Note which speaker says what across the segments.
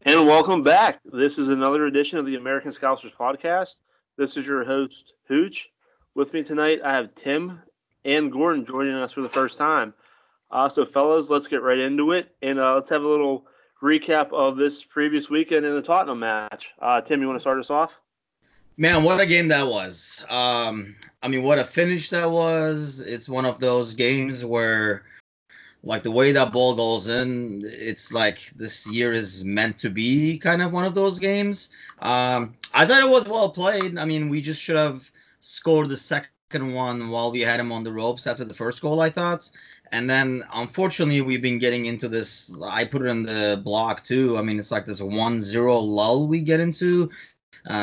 Speaker 1: And welcome back. This is another edition of the American Scouts podcast. This is your host, Hooch. With me tonight, I have Tim and Gordon joining us for the first time. So, fellas, let's get right into it. And let's have a little recap of this previous weekend in the Tottenham match. Tim, you want to start us off?
Speaker 2: Man, what a game that was. What a finish that was. It's one of those games where, like, the way that ball goes in, it's like this year is meant to be kind of one of those games. I thought it was well played. I mean, we just should have scored the second one while we had him on the ropes after the first goal, I thought. And then, unfortunately, we've been getting into this. I put it in the blog, too. I mean, it's like this 1-0 lull we get into.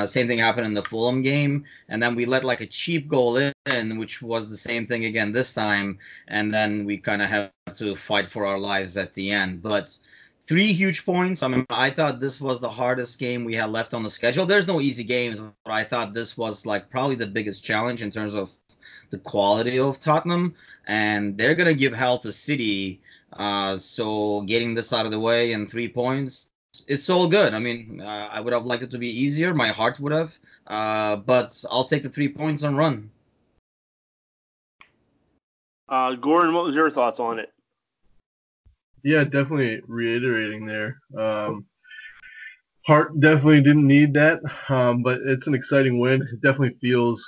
Speaker 2: Same thing happened in the Fulham game, and then we let like a cheap goal in, which was the same thing again this time, and then we kind of had to fight for our lives at the end. But 3 huge points. I mean, I thought this was the hardest game we had left on the schedule. There's no easy games, but I thought this was like probably the biggest challenge in terms of the quality of Tottenham, and they're gonna give hell to City. So getting this out of the way and 3 points, it's all good. I mean, I would have liked it to be easier. My heart would have. But I'll take the 3 points and run.
Speaker 1: Gordon, what was your thoughts on it?
Speaker 3: Yeah, definitely reiterating there. Hart definitely didn't need that, but it's an exciting win. It definitely feels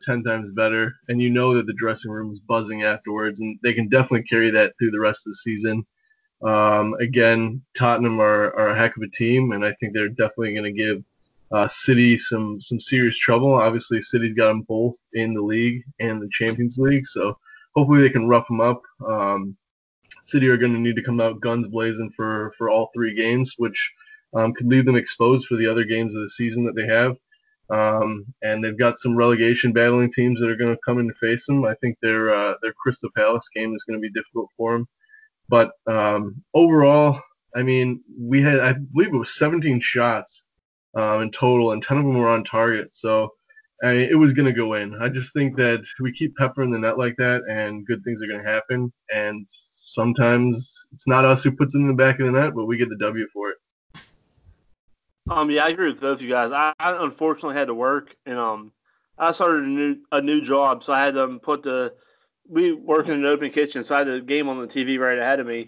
Speaker 3: 10 times better, and you know that the dressing room is buzzing afterwards, and they can definitely carry that through the rest of the season. Again, Tottenham are a heck of a team, and I think they're definitely going to give City some serious trouble. Obviously, City's got them both in the league and the Champions League, so hopefully they can rough them up. City are going to need to come out guns blazing for all 3 games, which could leave them exposed for the other games of the season that they have. And they've got some relegation battling teams that are going to come in to face them. I think their Crystal Palace game is going to be difficult for them. But overall, I mean, we had, I believe it was 17 shots in total, and 10 of them were on target. So it was going to go in. I just think that we keep peppering the net like that, and good things are going to happen. And sometimes it's not us who puts it in the back of the net, but we get the W for it.
Speaker 1: Yeah, I agree with both of you guys. I unfortunately had to work, and I started a new job, so I had to we work in an open kitchen, so I had a game on the TV right ahead of me.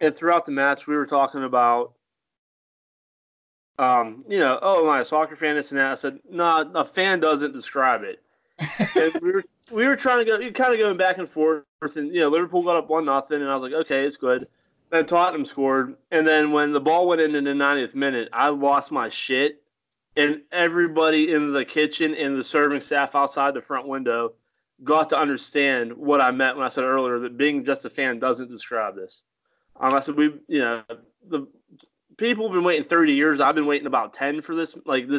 Speaker 1: And throughout the match, we were talking about, oh, am I a soccer fan? This and that. I said, no, a fan doesn't describe it. And we were trying to go, kind of going back and forth, and Liverpool got up 1-0, and I was like, okay, it's good. Then Tottenham scored, and then when the ball went in the 90th minute, I lost my shit, and everybody in the kitchen and the serving staff outside the front window got to understand what I meant when I said earlier that being just a fan doesn't describe this. I said the people have been waiting 30 years. I've been waiting about 10 for this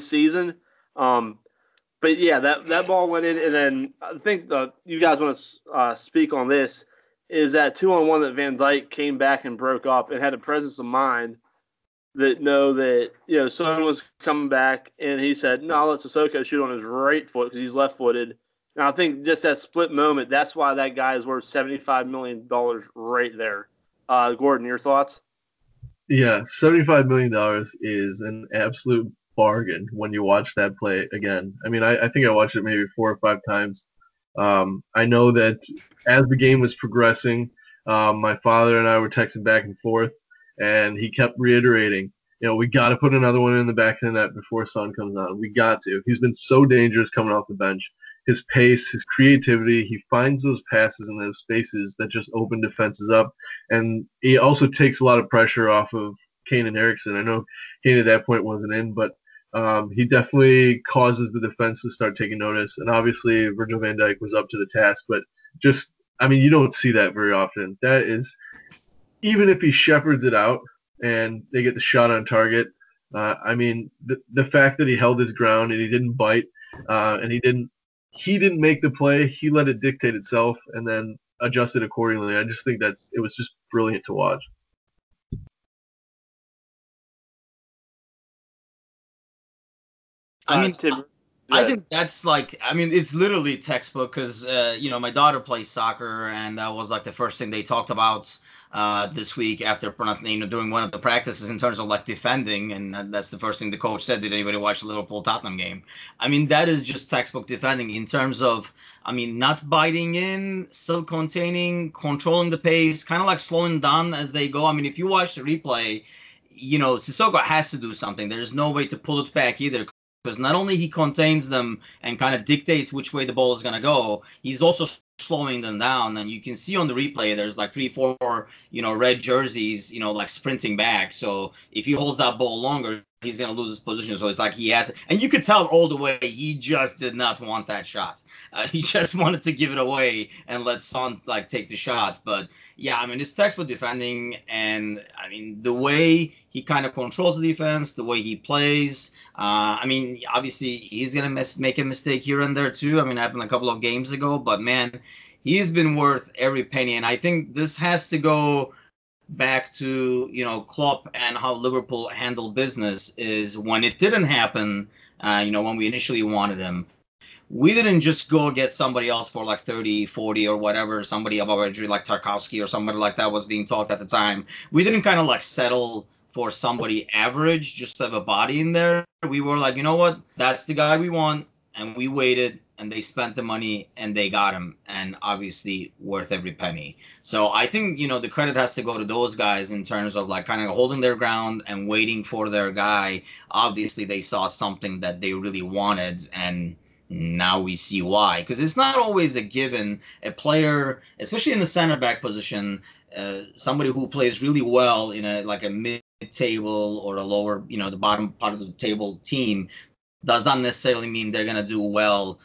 Speaker 1: season. But yeah, that ball went in, and then I think you guys want to speak on this. Is that 2-on-1 that Van Dijk came back and broke up and had a presence of mind that Son was coming back, and he said, no, I'll let Sissoko shoot on his right foot because he's left-footed. And I think just that split moment, that's why that guy is worth $75 million right there. Gordon, your thoughts?
Speaker 3: Yeah, $75 million is an absolute bargain when you watch that play again. I mean, I think I watched it maybe 4 or 5 times. I know that as the game was progressing, my father and I were texting back and forth, and he kept reiterating, we got to put another one in the back of the net before Son comes on. We got to. He's been so dangerous coming off the bench. His pace, his creativity, he finds those passes in those spaces that just open defenses up. And he also takes a lot of pressure off of Kane and Eriksen. I know Kane at that point wasn't in, but he definitely causes the defense to start taking notice. And obviously Virgil van Dijk was up to the task, but you don't see that very often. That is, even if he shepherds it out and they get the shot on target, the fact that he held his ground and he didn't bite and he didn't make the play. He let it dictate itself and then adjusted accordingly. I just think it was just brilliant to watch.
Speaker 2: I think that's it's literally textbook because, my daughter plays soccer, and that was like the first thing they talked about this week after doing one of the practices in terms of like defending, and that's the first thing the coach said. Did anybody watch the Liverpool Tottenham game? I mean, that is just textbook defending in terms of, I mean, not biting in, still containing, controlling the pace, kind of like slowing down as they go. I mean, if you watch the replay, Sissoko has to do something. There's no way to pull it back either, because not only he contains them and kind of dictates which way the ball is going to go, he's also slowing them down. And you can see on the replay, there's like 3-4, red jerseys, like sprinting back. So if he holds that ball longer, he's going to lose his position. So it's like he has, and you could tell all the way he just did not want that shot. He just wanted to give it away and let Son take the shot. But yeah, I mean, it's textbook defending, and I mean the way he kind of controls the defense, the way he plays. I mean, obviously he's gonna make a mistake here and there too. I mean, it happened a couple of games ago, but man, he's been worth every penny. And I think this has to go back to Klopp and how Liverpool handled business. Is when it didn't happen, when we initially wanted him, we didn't just go get somebody else for like 30, 40 or whatever, somebody above injury like Tarkowski or somebody like that was being talked at the time. We didn't kind of settle for somebody average just to have a body in there. We were like, you know what, that's the guy we want, and we waited, and they spent the money and they got him, and obviously worth every penny. So I think the credit has to go to those guys in terms of kind of holding their ground and waiting for their guy. Obviously they saw something that they really wanted, and now we see why. Because it's not always a given. A player, especially in the center back position, somebody who plays really well in a mid-table or a lower, the bottom part of the table team, does not necessarily mean they're going to do well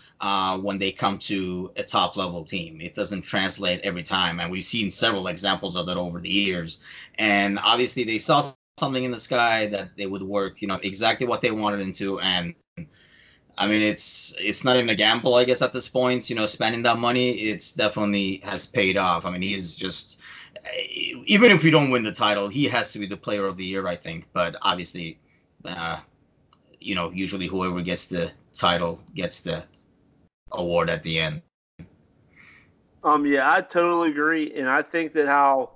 Speaker 2: when they come to a top-level team. It doesn't translate every time, and we've seen several examples of that over the years. And obviously they saw something in this guy that they would work, exactly what they wanted into. And I mean, it's not even a gamble, I guess, at this point, spending that money. It's definitely has paid off. I mean, he's just, even if we don't win the title, he has to be the player of the year, I think. But obviously, usually whoever gets the title gets the award at the end.
Speaker 1: Yeah, I totally agree. And I think that how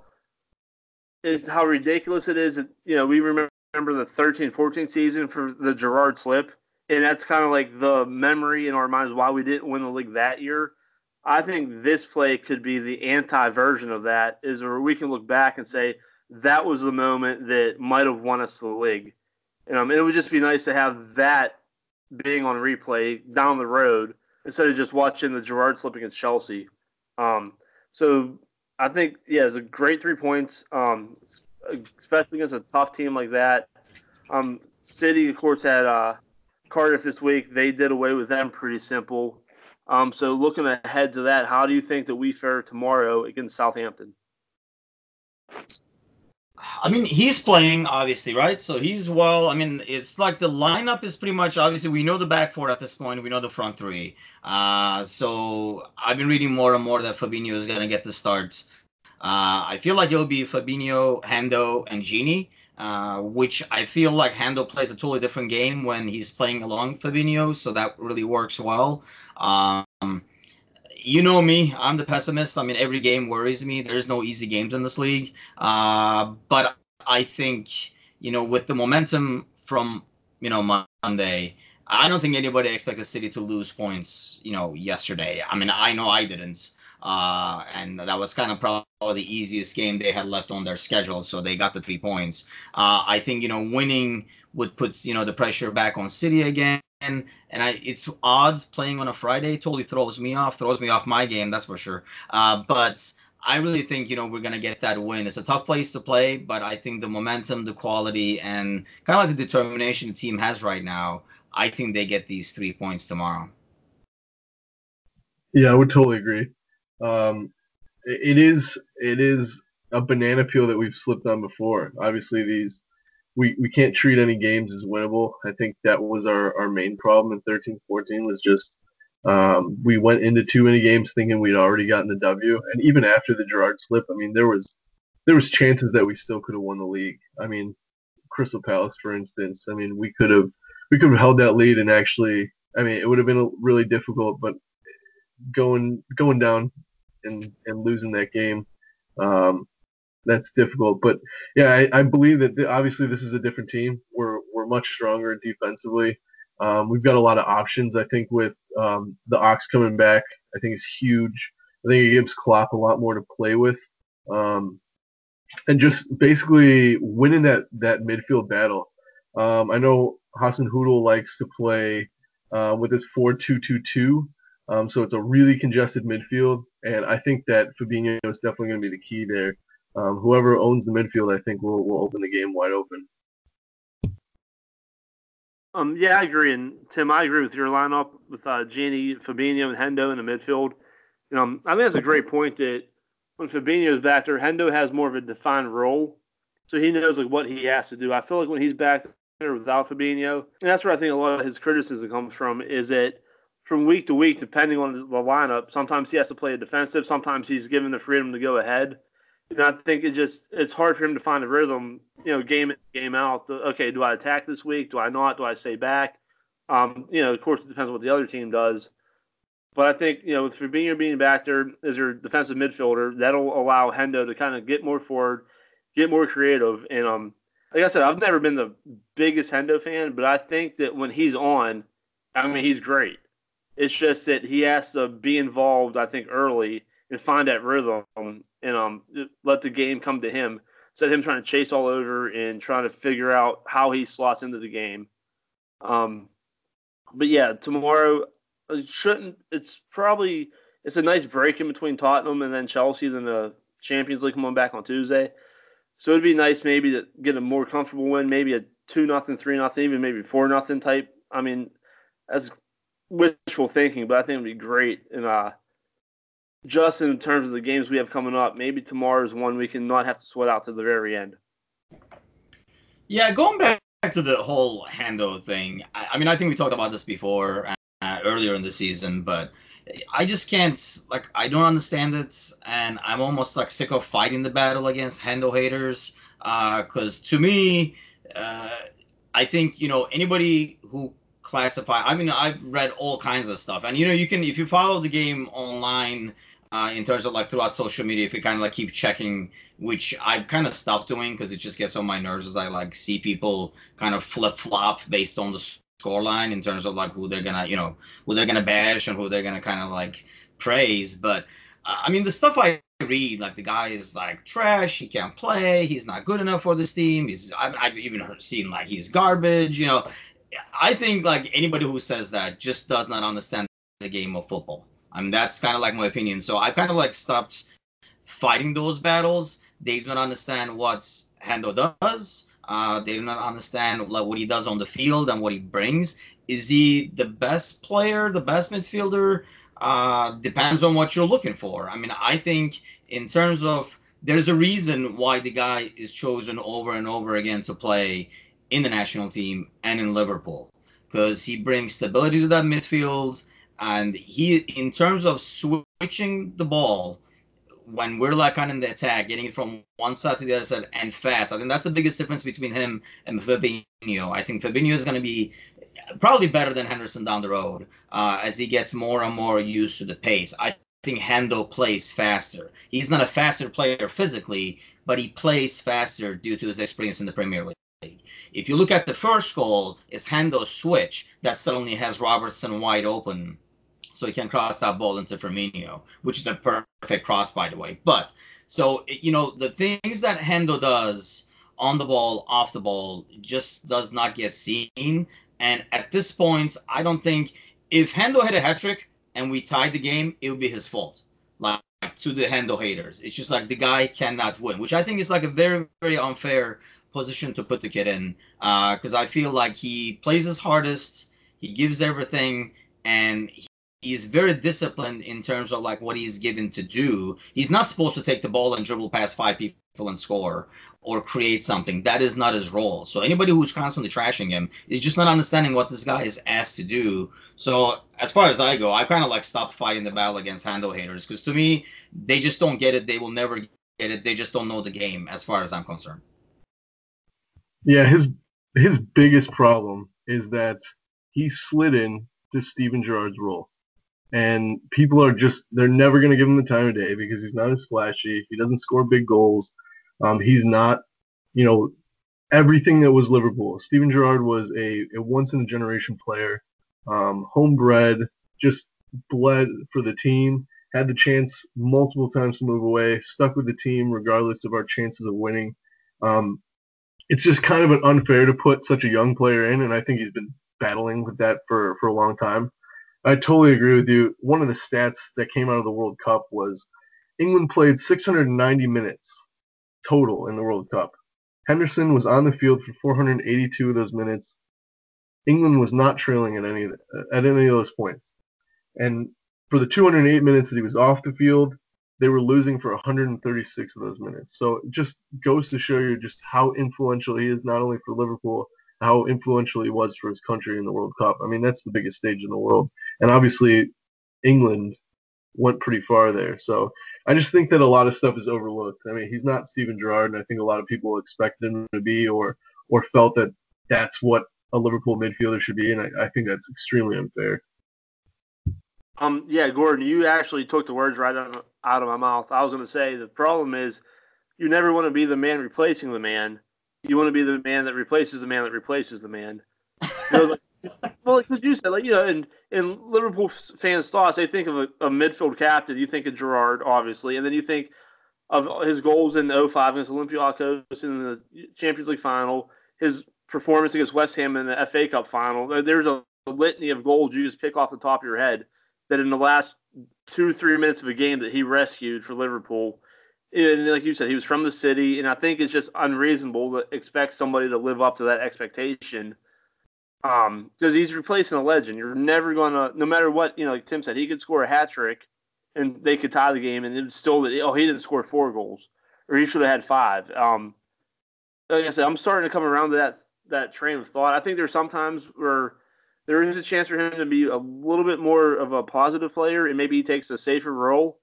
Speaker 1: ridiculous it is that, we remember the 13-14 season for the Gerrard slip. And that's kind of like the memory in our minds why we didn't win the league that year. I think this play could be the anti-version of that, is where we can look back and say that was the moment that might have won us the league. And it would just be nice to have that being on replay down the road instead of just watching the Gerrard slip against Chelsea. So I think, yeah, it's a great 3 points, especially against a tough team like that. City, of course, had Cardiff this week. They did away with them pretty simple. So looking ahead to that, how do you think that we fare tomorrow against Southampton?
Speaker 2: I mean, he's playing, obviously, right? So he's well. I mean, it's like the lineup is pretty much, obviously, we know the back four at this point. We know the front three. So I've been reading more and more that Fabinho is going to get the starts. I feel like it'll be Fabinho, Hendo, and Gini, which I feel like Hendo plays a totally different game when he's playing along Fabinho, so that really works well. You know me, I'm the pessimist. I mean, every game worries me. There's no easy games in this league. But I think, with the momentum from, Monday, I don't think anybody expected City to lose points, yesterday. I mean, I know I didn't. And that was kind of probably the easiest game they had left on their schedule, so they got the 3 points. I think, winning would put, the pressure back on City again. And it's odd playing on a Friday. Totally throws me off my game, that's for sure. But I really think, we're going to get that win. It's a tough place to play, but I think the momentum, the quality, and kind of like the determination the team has right now, I think they get these 3 points tomorrow.
Speaker 3: Yeah, I would totally agree. It is a banana peel that we've slipped on before. Obviously, we can't treat any games as winnable. I think that was our main problem in 13-14 was just we went into too many games thinking we'd already gotten the W. And even after the Gerrard slip, I mean, there was chances that we still could have won the league. I mean, Crystal Palace, for instance. I mean, we could have held that lead and actually, I mean, it would have been really difficult, but going down and losing that game, that's difficult. But yeah, I believe that obviously this is a different team. We're much stronger defensively. We've got a lot of options. I think with the Ox coming back, I think it's huge. I think it gives Klopp a lot more to play with, and just basically winning that midfield battle. I know Hassan Hoodle likes to play with his 4-2-2-2. So it's a really congested midfield, and I think that Fabinho is definitely going to be the key there. Whoever owns the midfield, I think, will open the game wide open.
Speaker 1: Yeah, I agree. And Tim, I agree with your lineup with Gini, Fabinho, and Hendo in the midfield. I think that's a great point that when Fabinho is back there, Hendo has more of a defined role, so he knows like what he has to do. I feel like when he's back there without Fabinho, and that's where I think a lot of his criticism comes from, is that from week to week, depending on the lineup, sometimes he has to play a defensive, sometimes he's given the freedom to go ahead. And I think it's hard for him to find a rhythm, game in, game out. Okay, do I attack this week? Do I not? Do I stay back? Of course, it depends on what the other team does. But I think, with Fabinho being back there as your defensive midfielder, that'll allow Hendo to kind of get more forward, get more creative. And like I said, I've never been the biggest Hendo fan, but I think that when he's on, I mean, he's great. It's just that he has to be involved, I think, early and find that rhythm and let the game come to him instead of him trying to chase all over and trying to figure out how he slots into the game. But yeah, tomorrow it's a nice break in between Tottenham and then Chelsea, then the Champions League coming back on Tuesday. So it'd be nice maybe to get a more comfortable win, maybe a 2-0, 3-0, even maybe 4-0 type. I mean, that's wishful thinking, but I think it'd be great. And just in terms of the games we have coming up, maybe tomorrow's one we can not have to sweat out to the very end.
Speaker 2: Yeah, going back to the whole Hendo thing, I mean, I think we talked about this before earlier in the season, but I just can't, I don't understand it, and I'm almost sick of fighting the battle against Hendo haters, because to me, I think, anybody who I've read all kinds of stuff, and you can, if you follow the game online, in terms of throughout social media, if you kind of keep checking, which I've kind of stopped doing because it just gets on my nerves as I see people kind of flip flop based on the scoreline in terms of who they're gonna who they're gonna bash and who they're gonna kind of praise. But I mean, the stuff I read, the guy is trash, he can't play, he's not good enough for this team, I've even seen he's garbage. I think anybody who says that just does not understand the game of football. I mean, that's kind of my opinion. So I kind of stopped fighting those battles. They do not understand what Hendo does. They do not understand what he does on the field and what he brings. Is he the best player, the best midfielder? Depends on what you're looking for. I mean, I think in terms of, there's a reason why the guy is chosen over and over again to play in the national team and in Liverpool, because he brings stability to that midfield. And he, in terms of switching the ball, when we're kind of in the attack, getting it from one side to the other side and fast, I think that's the biggest difference between him and Fabinho. I think Fabinho is going to be probably better than Henderson down the road as he gets more and more used to the pace. I think Hendo plays faster. He's not a faster player physically, but he plays faster due to his experience in the Premier League. If you look at the first goal, it's Hendo's switch that suddenly has Robertson wide open, so he can cross that ball into Firmino, which is a perfect cross, by the way. But, so, the things that Hendo does on the ball, off the ball, just does not get seen. And at this point, I don't think, if Hendo had a hat-trick and we tied the game, it would be his fault. To the Hendo haters. It's just the guy cannot win, which I think is a very, very unfair position to put the kid in, because I feel he plays his hardest, he gives everything, and he's very disciplined in terms of what he's given to do. He's not supposed to take the ball and dribble past 5 people and score or create something. That is not his role. So anybody who's constantly trashing him is just not understanding what this guy is asked to do. So as far as I go, I kind of stopped fighting the battle against Hendo haters, because to me, they just don't get it. They will never get it. They just don't know the game, as far as I'm concerned.
Speaker 3: Yeah, his biggest problem is that he slid in to Steven Gerrard's role. And people are they're never going to give him the time of day because he's not as flashy. He doesn't score big goals. He's not, you know, everything that was Liverpool. Steven Gerrard was a once in a generation player, homebred, just bled for the team. Had the chance multiple times to move away, stuck with the team regardless of our chances of winning. Um, it's just kind of unfair to put such a young player in, and I think he's been battling with that for a long time. I totally agree with you. One of the stats that came out of the World Cup was England played 690 minutes total in the World Cup. Henderson was on the field for 482 of those minutes. England was not trailing at any of those points. And for the 208 minutes that he was off the field, they were losing for 136 of those minutes. So it just goes to show you just how influential he is, not only for Liverpool, how influential he was for his country in the World Cup. I mean, that's the biggest stage in the world. And obviously, England went pretty far there. So I just think that a lot of stuff is overlooked. I mean, he's not Steven Gerrard, and I think a lot of people expected him to be or felt that that's what a Liverpool midfielder should be, and I think that's extremely unfair.
Speaker 1: Yeah, Gordon, you actually took the words right out of my mouth. I was going to say the problem is you never want to be the man replacing the man. You want to be the man that replaces the man that replaces the man. Well, like you said, in Liverpool fans' thoughts, they think of a midfield captain. You think of Gerrard, obviously, and then you think of his goals in 05 against Olympiacos in the Champions League final, his performance against West Ham in the FA Cup final. There's a litany of goals you just pick off the top of your head that in the last 2-3 minutes of a game that he rescued for Liverpool. And like you said, he was from the city, and I think it's just unreasonable to expect somebody to live up to that expectation. Because he's replacing a legend. You're never going to, no matter what, like Tim said, he could score a hat trick and they could tie the game, and it's still, he didn't score 4 goals, or he should have had 5. Like I said, I'm starting to come around to that train of thought. I think there's sometimes where there is a chance for him to be a little bit more of a positive player, and maybe he takes a safer role.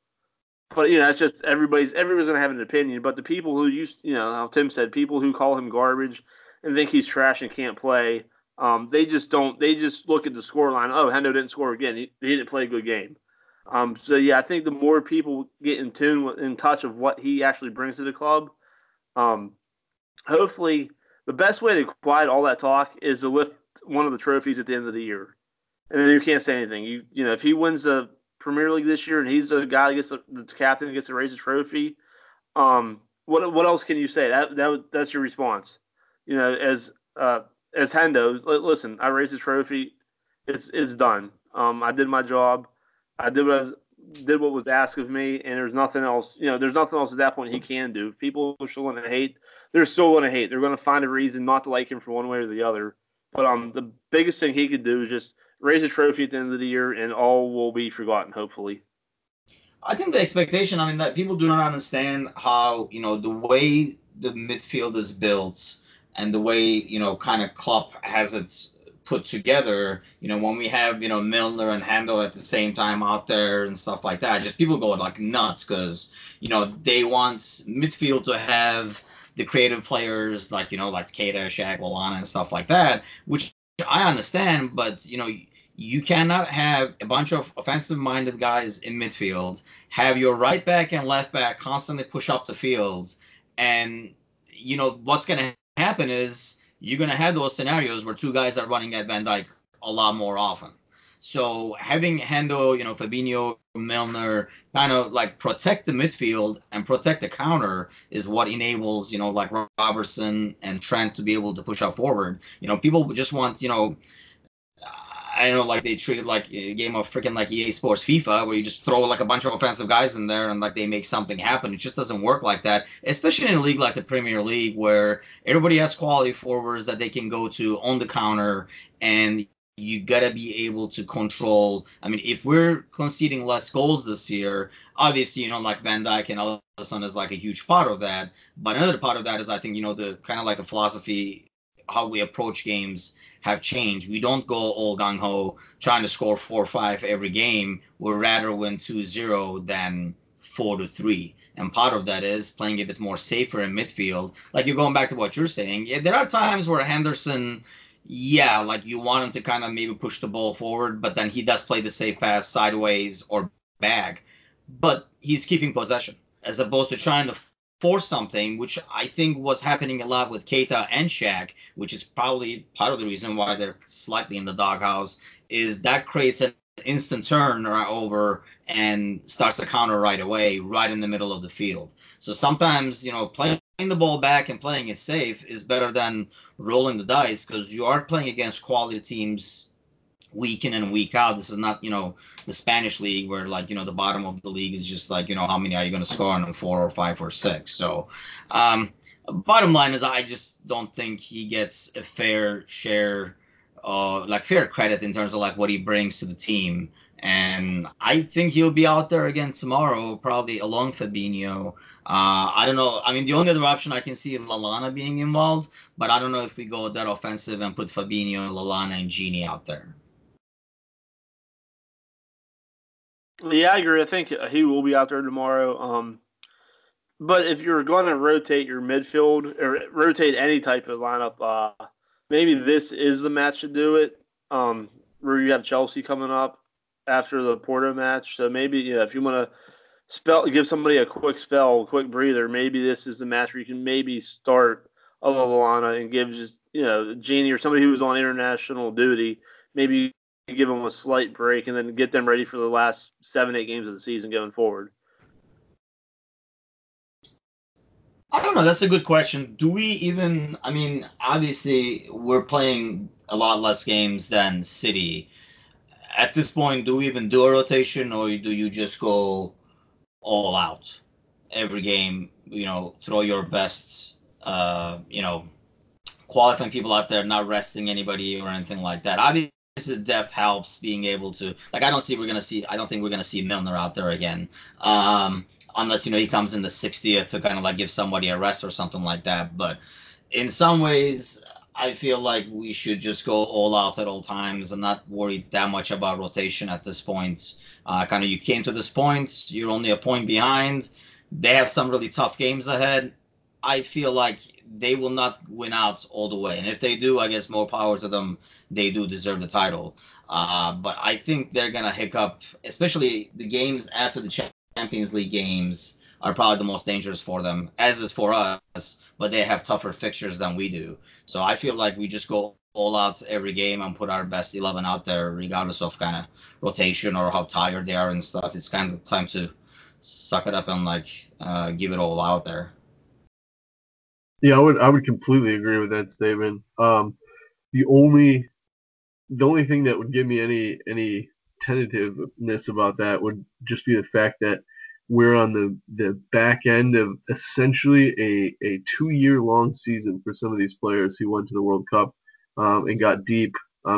Speaker 1: But it's just everybody's going to have an opinion. But the people who how Tim said, people who call him garbage and think he's trash and can't play, they just don't. They just look at the scoreline. Oh, Hendo didn't score again. He didn't play a good game. So yeah, I think the more people get in touch of what he actually brings to the club, hopefully the best way to quiet all that talk is to lift one of the trophies at the end of the year, and then you can't say anything. If he wins the Premier League this year and he's the guy that gets the captain and gets to raise a trophy, what else can you say? That's your response. As Hendo, listen, I raised the trophy. It's done. I did my job. I did what was asked of me, and there's nothing else. There's nothing else at that point he can do. If people are still going to hate, they're still going to hate. They're going to find a reason not to like him for one way or the other. But the biggest thing he could do is just raise a trophy at the end of the year, and all will be forgotten, hopefully.
Speaker 2: I think the expectation, that people do not understand how, the way the midfield is built and the way, kind of Klopp has it put together, when we have, Milner and Handel at the same time out there and stuff like that, just people go like nuts because, they want midfield to have the creative players like Keita, Shaq, Lallana and stuff like that, which I understand, but, you cannot have a bunch of offensive-minded guys in midfield, have your right back and left back constantly push up the field, and, what's going to happen is you're going to have those scenarios where 2 guys are running at Van Dijk a lot more often. So having Hendo, Fabinho, Milner kind of like protect the midfield and protect the counter is what enables, like Robertson and Trent to be able to push up forward. People just want, I don't know, like they treat it like a game of freaking like EA Sports FIFA where you just throw like a bunch of offensive guys in there and like they make something happen. It just doesn't work like that, especially in a league like the Premier League where everybody has quality forwards that they can go to on the counter, and you got to be able to control. If we're conceding less goals this year, obviously, like Van Dijk and Alisson is like a huge part of that. But another part of that is I think, the kind of like the philosophy, how we approach games have changed. We don't go all gung-ho trying to score 4 or 5 every game. We'd rather win 2-0 than 4-3. And part of that is playing a bit more safer in midfield. Like you're going back to what you're saying. Yeah, there are times where Henderson, like you want him to kind of maybe push the ball forward, but then he does play the safe pass sideways or back. But he's keeping possession as opposed to trying to force something, which I think was happening a lot with Keita and Shaq, which is probably part of the reason why they're slightly in the doghouse, is that creates an instant turn over and starts the counter right away, right in the middle of the field. So sometimes, playing the ball back and playing it safe is better than rolling the dice, because you are playing against quality teams week in and week out. This is not, the Spanish league where the bottom of the league is just how many are you going to score on them, 4 or 5 or 6. So bottom line is I just don't think he gets a fair share, fair credit in terms of what he brings to the team. And I think he'll be out there again tomorrow, probably along Fabinho. I don't know. I mean, the only other option I can see is Lallana being involved, but I don't know if we go that offensive and put Fabinho, Lallana, and Gini out there.
Speaker 1: Yeah, I agree. I think he will be out there tomorrow. But if you're going to rotate your midfield or rotate any type of lineup, maybe this is the match to do it. Where you have Chelsea coming up after the Porto match, so maybe if you want to give somebody a quick breather, maybe this is the match where you can maybe start Lallana and give just Genie or somebody who's on international duty, maybe give them a slight break and then get them ready for the last 7-8 games of the season going forward.
Speaker 2: I don't know. That's a good question. Do we even, obviously we're playing a lot less games than City. At this point, do we even do a rotation, or do you just go all out every game, throw your best, qualifying people out there, not resting anybody or anything like that? Obviously, depth helps, being able to, I don't think we're going to see Milner out there again. Unless, he comes in the 60th to kind of give somebody a rest or something like that. But in some ways, I feel like we should just go all out at all times and not worry that much about rotation at this point. You came to this point, you're only a point behind. They have some really tough games ahead. I feel like they will not win out all the way. And if they do, I guess more power to them. They do deserve the title. But I think they're going to hiccup, especially the games after the Champions League games are probably the most dangerous for them, as is for us, but they have tougher fixtures than we do. So I feel like we just go all out every game and put our best 11 out there, regardless of kind of rotation or how tired they are and stuff. It's kind of time to suck it up and give it all out there.
Speaker 3: Yeah, I would completely agree with that statement. The only thing that would give me any tentativeness about that would just be the fact that we're on the back end of essentially a 2-year-long season for some of these players who went to the World Cup and got deep.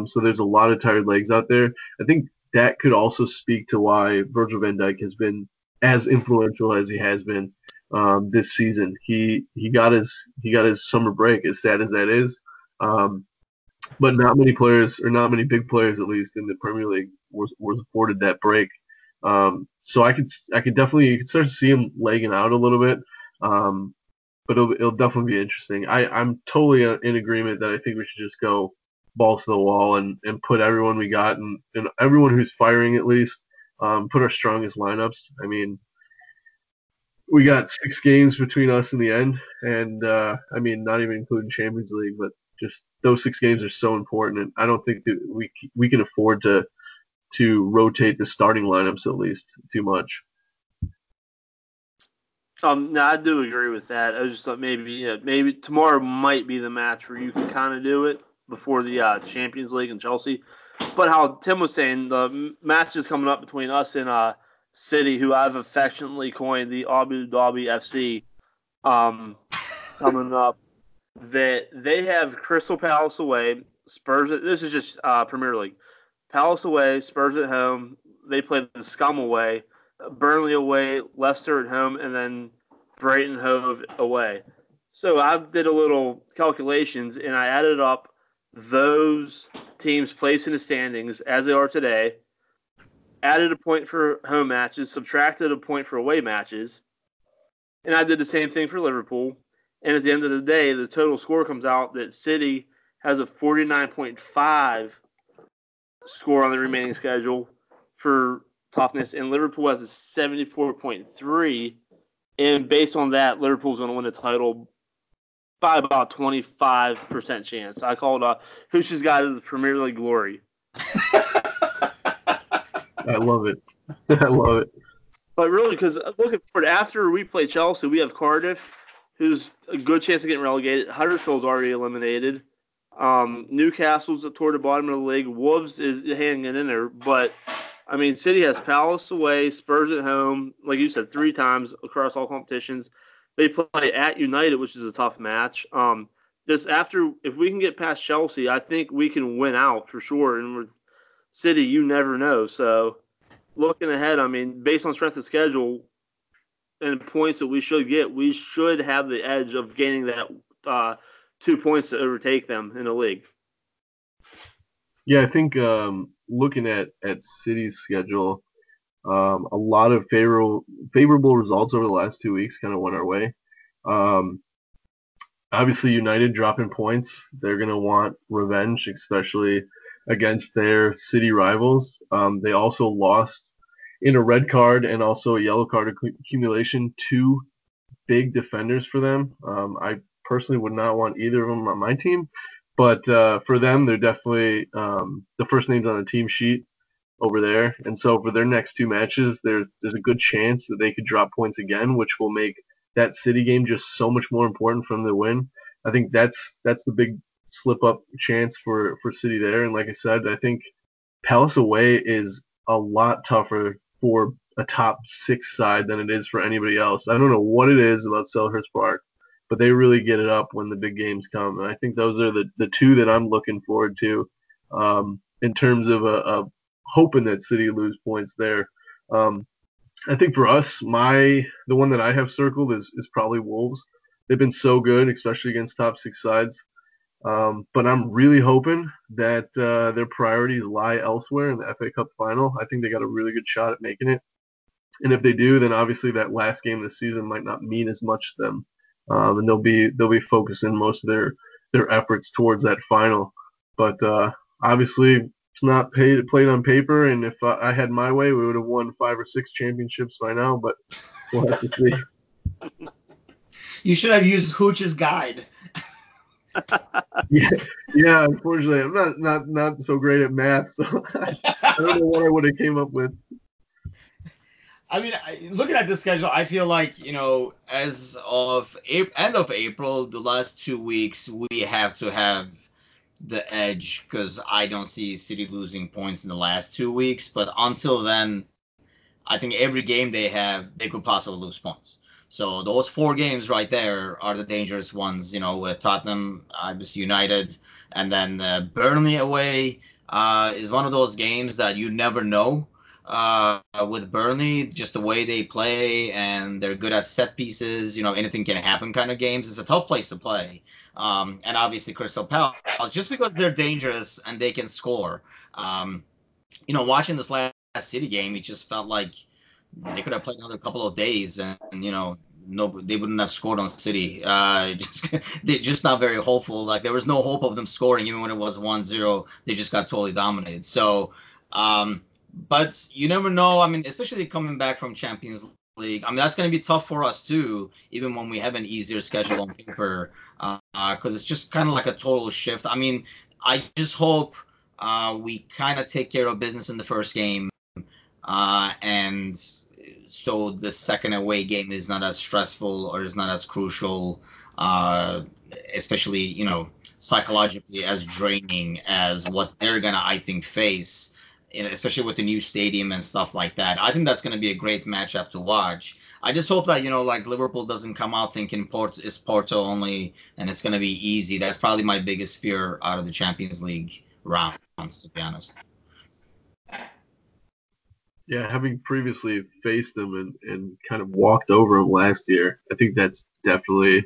Speaker 3: So there's a lot of tired legs out there. I think that could also speak to why Virgil van Dijk has been as influential as he has been this season. He got his summer break, as sad as that is. But not many players, or not many big players at least in the Premier League, was afforded that break. So I could definitely, you could start to see him legging out a little bit. But it'll definitely be interesting. I'm totally in agreement that I think we should just go balls to the wall and put everyone we got and everyone who's firing at least, put our strongest lineups. I mean, we got 6 games between us in the end, and not even including Champions League, but just those 6 games are so important, and I don't think that we can afford to rotate the starting lineups at least too much.
Speaker 1: No, I do agree with that. I just thought maybe tomorrow might be the match where you can kind of do it before the Champions League and Chelsea. But how Tim was saying, the match is coming up between us and City, who I've affectionately coined the Abu Dhabi FC, coming up. That they have Crystal Palace away, Spurs. This is just Premier League. Palace away, Spurs at home. They play the Scum away, Burnley away, Leicester at home, and then Brighton Hove away. So I did a little calculations, and I added up those teams placed in the standings as they are today, added a point for home matches, subtracted a point for away matches, and I did the same thing for Liverpool. And at the end of the day, the total score comes out that City has a 49.5 score on the remaining schedule for toughness, and Liverpool has a 74.3 And based on that, Liverpool's going to win the title by about 25% chance. I called Hooch has got his Premier League glory.
Speaker 3: I love it. I love it.
Speaker 1: But really, because looking forward, after we play Chelsea, we have Cardiff, who's a good chance of getting relegated. Huddersfield's already eliminated. Newcastle's toward the bottom of the league. Wolves is hanging in there. But, I mean, City has Palace away, Spurs at home, like you said, 3 times across all competitions. They play at United, which is a tough match. Just after, if we can get past Chelsea, I think we can win out for sure. And with City, you never know. So, looking ahead, I mean, based on strength of schedule and points that we should get, we should have the edge of gaining that 2 points to overtake them in the league.
Speaker 3: Yeah, I think looking at City's schedule, a lot of favorable results over the last 2 weeks kind of went our way. Obviously, United dropping points. They're going to want revenge, especially against their city rivals. They also lost in a red card and also a yellow card accumulation 2 big defenders for them. I personally would not want either of them on my team, but for them, they're definitely the first names on the team sheet over there. And so for their next 2 matches, there's a good chance that they could drop points again, which will make that City game just so much more important for them to win. I think that's the big slip up chance for City there. And like I said, I think Palace away is a lot tougher for a top 6 side than it is for anybody else. I don't know what it is about Selhurst Park, but they really get it up when the big games come. And I think those are the 2 that I'm looking forward to in terms of hoping that City lose points there. I think for us, the one that I have circled is probably Wolves. They've been so good, especially against top 6 sides. But I'm really hoping that their priorities lie elsewhere in the FA Cup final. I think they got a really good shot at making it. And if they do, then obviously that last game this season might not mean as much to them. And they'll be focusing most of their efforts towards that final. But obviously it's not played on paper, and if I had my way, we would have won 5 or 6 championships by now, but we'll have to see.
Speaker 2: You should have used Hooch's guide.
Speaker 3: Yeah. Unfortunately, I'm not so great at math, so I don't know what I would have came up with.
Speaker 2: I mean, looking at the schedule, I feel like, as of end of April, the last 2 weeks, we have to have the edge because I don't see City losing points in the last 2 weeks. But until then, I think every game they have, they could possibly lose points. So those 4 games right there are the dangerous ones, with Tottenham, obviously United, and then Burnley away is one of those games that you never know. With Burnley, just the way they play, and they're good at set pieces, anything can happen kind of games. It's a tough place to play. And obviously Crystal Palace, just because they're dangerous and they can score. Watching this last City game, it just felt like they could have played another couple of days and no, they wouldn't have scored on City. They're just not very hopeful. Like, there was no hope of them scoring, even when it was 1-0. They just got totally dominated. So, but you never know. I mean, especially coming back from Champions League. I mean, that's going to be tough for us too, even when we have an easier schedule on paper, because it's just kind of like a total shift. I mean, I just hope we kind of take care of business in the first game, and so the second away game is not as stressful or is not as crucial, especially, psychologically as draining as what they're going to, I think, face, especially with the new stadium and stuff like that. I think that's going to be a great matchup to watch. I just hope that, like Liverpool doesn't come out thinking it's Porto only and it's going to be easy. That's probably my biggest fear out of the Champions League rounds, to be honest.
Speaker 3: Yeah, having previously faced them and kind of walked over them last year, I think that's definitely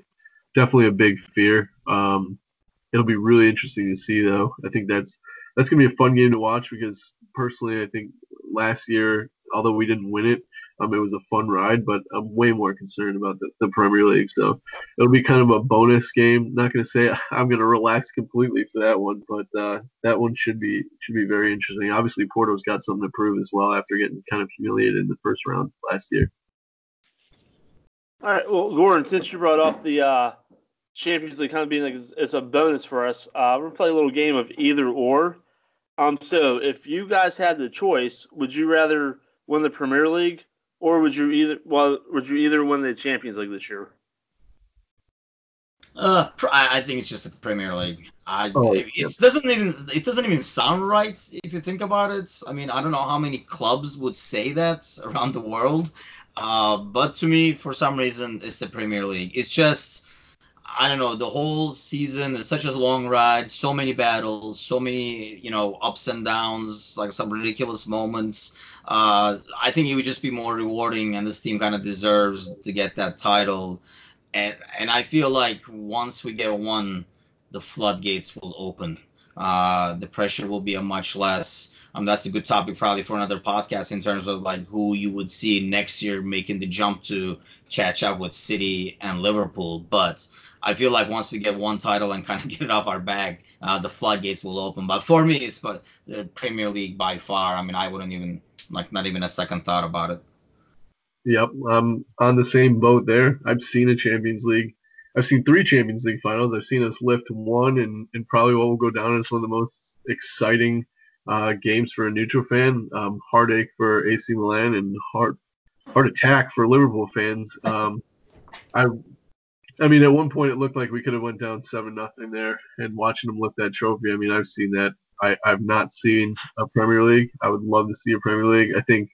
Speaker 3: a big fear. It'll be really interesting to see, though. I think that's gonna be a fun game to watch because personally, I think last year, although we didn't win it, it was a fun ride. But I'm way more concerned about the Premier League, so it'll be kind of a bonus game. Not gonna say I'm gonna relax completely for that one, but that one should be very interesting. Obviously, Porto's got something to prove as well after getting kind of humiliated in the first round last year.
Speaker 1: All right, well, Gordon, since you brought up the Champions League kind of being like it's a bonus for us, we're gonna play a little game of either or. So if you guys had the choice, would you rather win the Premier League or would you either win the Champions League this year?
Speaker 2: I think it's just the Premier League.
Speaker 3: Oh,
Speaker 2: It doesn't even sound right if you think about it. I mean, I don't know how many clubs would say that around the world, but to me, for some reason, it's the Premier League. It's just I don't know. The whole season is such a long ride. So many battles, so many ups and downs, like some ridiculous moments. I think it would just be more rewarding, and this team kind of deserves to get that title and I feel like once we get one, the floodgates will open. The pressure will be a much less. That's a good topic probably for another podcast in terms of like who you would see next year making the jump to catch up with City and Liverpool. But I feel like once we get one title and kind of get it off our back, the floodgates will open. But for me, it's the Premier League by far. I mean, I wouldn't even not even a second thought about it.
Speaker 3: yep. I'm on the same boat there. I've seen a Champions League. I've seen three Champions League finals. I've seen us lift one, and probably what will go down as one of the most exciting games for a neutral fan. Heartache for AC Milan and heart attack for Liverpool fans. I I mean, at one point it looked like we could have went down 7-0 there, and watching them lift that trophy. I mean, I've seen that. I've not seen a Premier League. I would love to see a Premier League. I think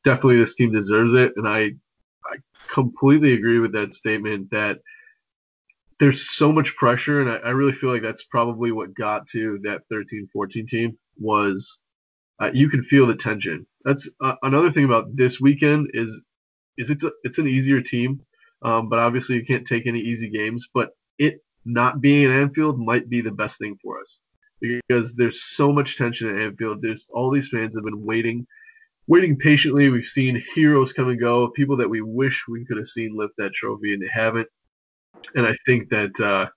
Speaker 3: definitely this team deserves it, and I completely agree with that statement that there's so much pressure, and I really feel like that's probably what got to that 13-14 team was you can feel the tension. That's another thing about this weekend is it's an easier team, but obviously you can't take any easy games. But it not being at Anfield might be the best thing for us because there's so much tension at Anfield. There's all these fans have been waiting patiently. We've seen heroes come and go, people that we wish we could have seen lift that trophy, and they haven't. And I think that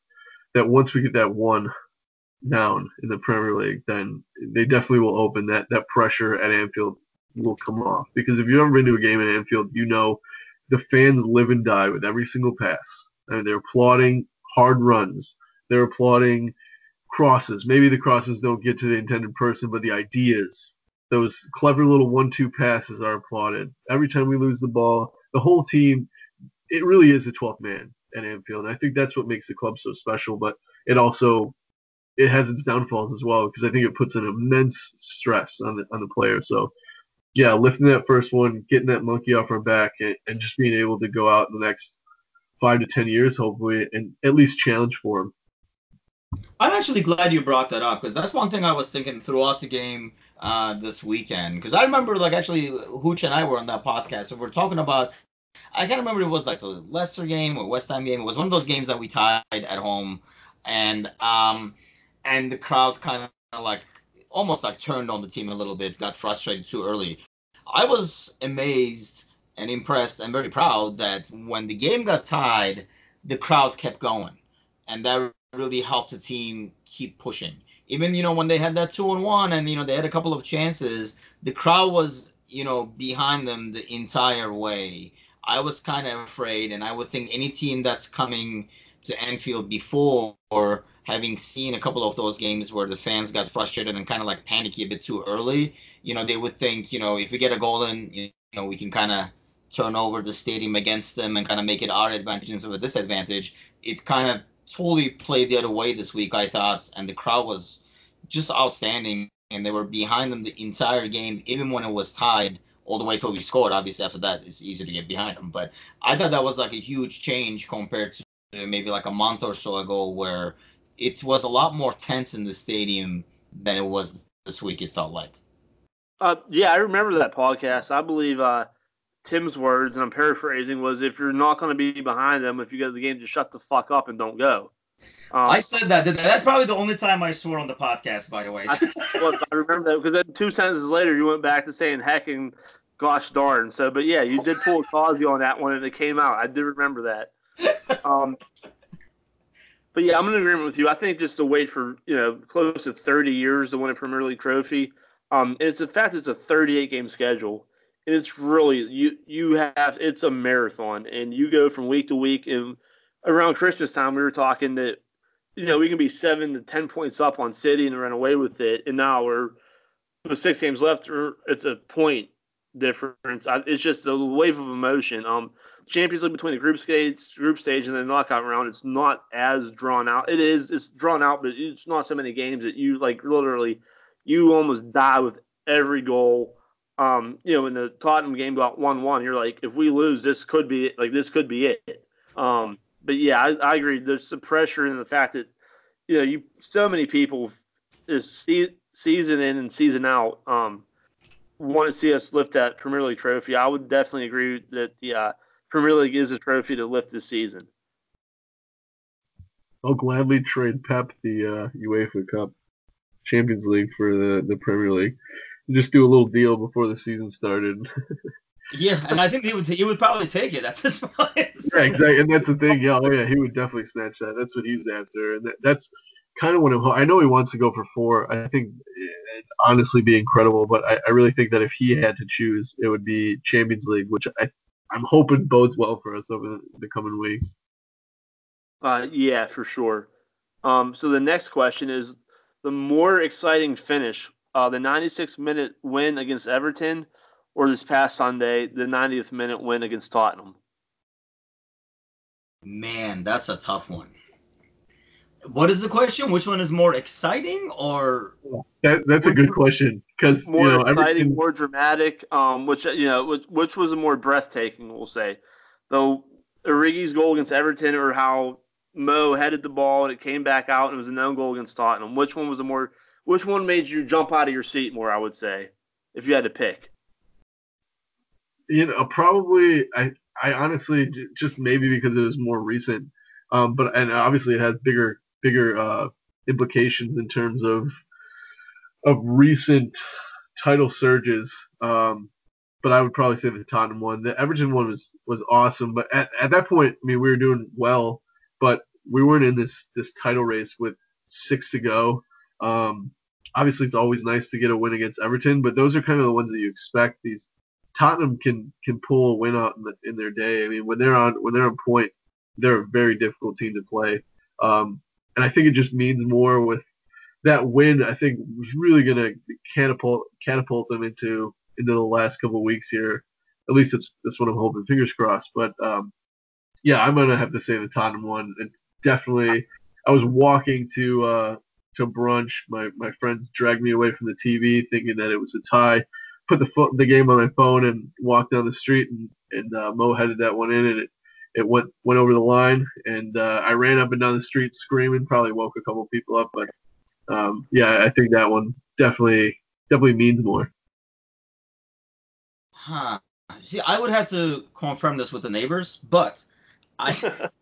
Speaker 3: once we get that one down in the Premier League, then they definitely will open that pressure at Anfield will come off. Because if you've ever been to a game at Anfield, you know the fans live and die with every single pass. I mean, they're applauding hard runs. They're applauding crosses. Maybe the crosses don't get to the intended person, but the ideas, those clever little 1-2 passes are applauded. Every time we lose the ball, the whole team, it really is a 12th man at Anfield. And I think that's what makes the club so special, but it has its downfalls as well because I think it puts an immense stress on the player. So yeah, lifting that first one, getting that monkey off our back, and just being able to go out in the next 5 to 10 years, hopefully, and at least challenge for him.
Speaker 2: I'm actually glad you brought that up because that's one thing I was thinking throughout the game this weekend. Because I remember, like, actually, Hooch and I were on that podcast, and we're talking about. I can't remember if it was like the Leicester game or West Ham game. It was one of those games that we tied at home, and the crowd kind of like almost like turned on the team a little bit, got frustrated too early. I was amazed and impressed and very proud that when the game got tied, the crowd kept going, and that really helped the team keep pushing. Even when they had that 2-1 and they had a couple of chances, the crowd was behind them the entire way. I was kind of afraid, and I would think any team that's coming to Anfield before, or having seen a couple of those games where the fans got frustrated and kind of like panicky a bit too early, they would think, if we get a goal in, we can kind of turn over the stadium against them and kind of make it our advantage instead of a disadvantage. It kind of totally played the other way this week, I thought, and the crowd was just outstanding, and they were behind them the entire game, even when it was tied all the way till we scored. Obviously, after that, it's easier to get behind them. But I thought that was like a huge change compared to maybe like a month or so ago, where it was a lot more tense in the stadium than it was this week, it felt like.
Speaker 1: Yeah, I remember that podcast. I believe Tim's words, and I'm paraphrasing, was if you're not going to be behind them, if you go to the game, just shut the fuck up and don't go.
Speaker 2: I said that. That's probably the only time I swore on the podcast, by the way.
Speaker 1: I remember that because then 2 sentences later, you went back to saying heck and gosh darn. So, but yeah, you did pull a Cosby on that one, and it came out. I do remember that. But yeah, I'm in agreement with you. I think just to wait for close to 30 years to win a Premier League trophy. It's the fact it's a 38 game schedule. it's really it's a marathon, and you go from week to week. And around Christmas time, we were talking that we can be 7 to 10 points up on City and run away with it, and now we're with 6 games left. It's a point difference. It's just a wave of emotion. Champions League between the group stage and the knockout round, it's not as drawn out. It's drawn out, but it's not so many games that you literally you almost die with every goal. In the Tottenham game got 1-1, you're like, if we lose, this could be it. This could be it. But yeah, I agree. There's some pressure in the fact that so many people is season in and season out want to see us lift that Premier League trophy. I would definitely agree that the Premier League is a trophy to lift this season.
Speaker 3: I'll gladly trade Pep the UEFA Cup Champions League for the Premier League. Just do a little deal before the season started.
Speaker 2: Yeah, and I think he would probably take it at this point.
Speaker 3: Yeah, exactly, and that's the thing. Yeah, he would definitely snatch that. That's what he's after, and that's kind of what I know he wants to go for 4. I think it'd honestly be incredible, but I really think that if he had to choose, it would be Champions League, which I'm hoping bodes well for us over the coming weeks.
Speaker 1: Yeah, for sure. So the next question is the more exciting finish, the 96-minute win against Everton, or this past Sunday, the 90th minute win against Tottenham?
Speaker 2: Man, that's a tough one. What is the question? Which one is more exciting, or
Speaker 3: that's a good question, because
Speaker 1: more exciting, more dramatic. Which was a more breathtaking, we'll say, though Origi's goal against Everton, or how Mo headed the ball and it came back out and it was a known goal against Tottenham. Which one made you jump out of your seat more? I would say, if you had to pick.
Speaker 3: Probably I honestly just maybe because it was more recent, but obviously it has bigger implications in terms of recent title surges. But I would probably say the Tottenham one. The Everton one was awesome, but at that point, I mean, we were doing well, but we weren't in this title race with 6 to go. Obviously, it's always nice to get a win against Everton, but those are kind of the ones that you expect. These Tottenham can pull a win out in their day. I mean, when they're on point, they're a very difficult team to play. And I think it just means more with that win. I think was really going to catapult them into the last couple of weeks here. At least that's what I'm hoping. Fingers crossed. But yeah, I'm gonna have to say the Tottenham one. And definitely, I was walking to brunch. My friends dragged me away from the TV, thinking that it was a tie. Put the game on my phone and walked down the street, and Mo headed that one in, and it went over the line. And I ran up and down the street screaming. Probably woke a couple people up, but yeah, I think that one definitely means more.
Speaker 2: Huh. See, I would have to confirm this with the neighbors, but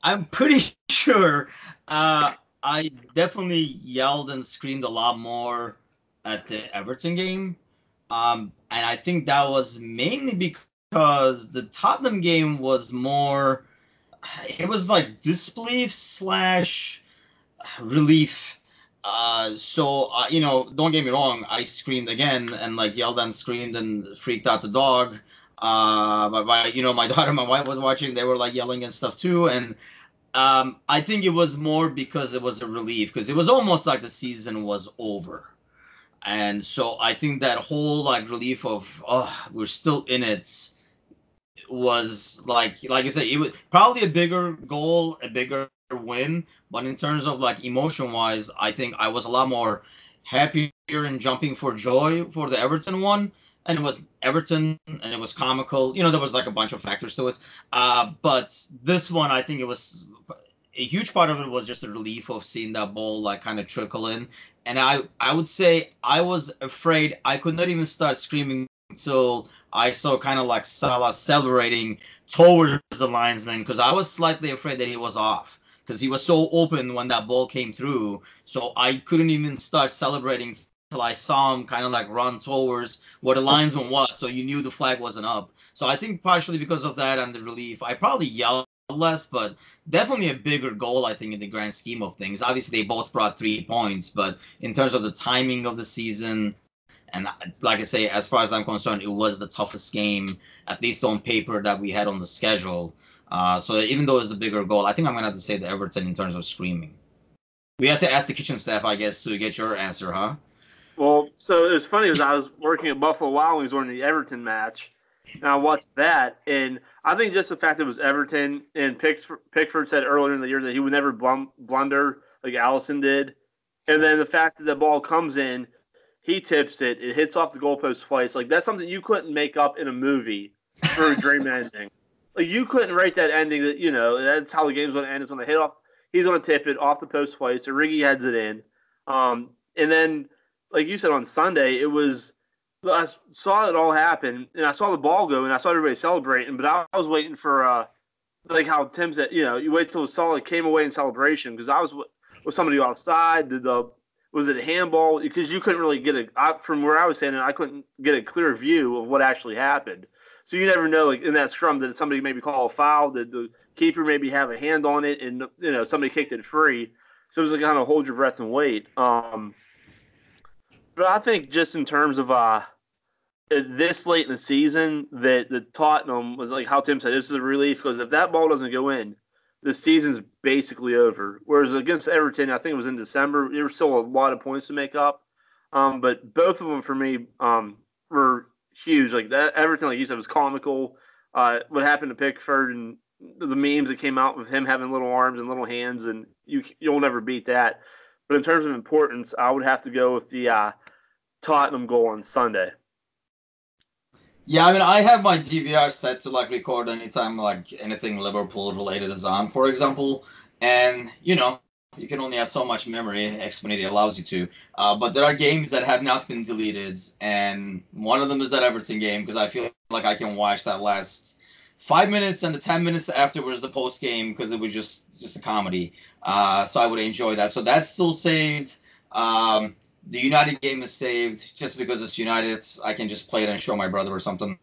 Speaker 2: I'm pretty sure I definitely yelled and screamed a lot more at the Everton game. And I think that was mainly because the Tottenham game was more, it was like disbelief / relief. So don't get me wrong, I screamed again and yelled and screamed and freaked out the dog. But my daughter and my wife was watching, they were yelling and stuff too. And I think it was more because it was a relief, because it was almost like the season was over. And so I think that whole relief of, we're still in it, was like I said, it was probably a bigger goal, a bigger win. But in terms of emotion wise, I think I was a lot more happier and jumping for joy for the Everton one. And it was Everton, and it was comical. There was a bunch of factors to it. But this one, I think it was a huge part of it was just a relief of seeing that ball kind of trickle in. And I would say I was afraid I could not even start screaming until I saw kind of Salah celebrating towards the linesman, because I was slightly afraid that he was off, because he was so open when that ball came through. So I couldn't even start celebrating until I saw him kind of run towards where the linesman was, so you knew the flag wasn't up. So I think partially because of that and the relief, I probably yelled less, but definitely a bigger goal, I think, in the grand scheme of things. Obviously, they both brought 3 points, but in terms of the timing of the season And like I say, as far as I'm concerned, it was the toughest game, at least on paper, that we had on the schedule. So even though it's a bigger goal, I think I'm going to have to say the Everton in terms of screaming. We have to ask the kitchen staff, I guess, to get your answer, huh?
Speaker 1: Well, so it was funny because I was working at Buffalo Wild Wings during the Everton match, and I watched that, and I think just the fact that it was Everton, and Pickford said earlier in the year that he would never blunder like Allison did, and then the fact that the ball comes in, he tips it, it hits off the goalpost twice. Like, that's something you couldn't make up in a movie for a dream ending. Like, you couldn't write that ending that, that's how the game's going to end. It's going to hit off. He's going to tip it off the post twice. Origi heads it in. And then, like you said, on Sunday, I saw it all happen, and I saw the ball go, and I saw everybody celebrating, but I was waiting for, like how Tim said, you wait till it came away in celebration, because I was with somebody offside. Was it a handball? Because you couldn't really from where I was standing, I couldn't get a clear view of what actually happened. So you never know, like in that scrum, that somebody maybe call a foul, that the keeper maybe have a hand on it, and somebody kicked it free. So it was like kind of hold your breath and wait. But I think just in terms of this late in the season, that the Tottenham was like how Tim said, this is a relief, because if that ball doesn't go in, the season's basically over. Whereas against Everton, I think it was in December, there were still a lot of points to make up. But both of them for me were huge. Like that, Everton, like you said, was comical. What happened to Pickford and the memes that came out with him having little arms and little hands, and you'll never beat that. But in terms of importance, I would have to go with the Tottenham goal on Sunday.
Speaker 2: Yeah, I mean, I have my DVR set to like record anytime like anything Liverpool related is on, for example. And, you can only have so much memory, Xfinity allows you to. But there are games that have not been deleted. And one of them is that Everton game, because I feel like I can watch that last 5 minutes and the 10 minutes afterwards, the post game, because it was just a comedy. So I would enjoy that. So that's still saved. The United game is saved just because it's United. I can just play it and show my brother or something.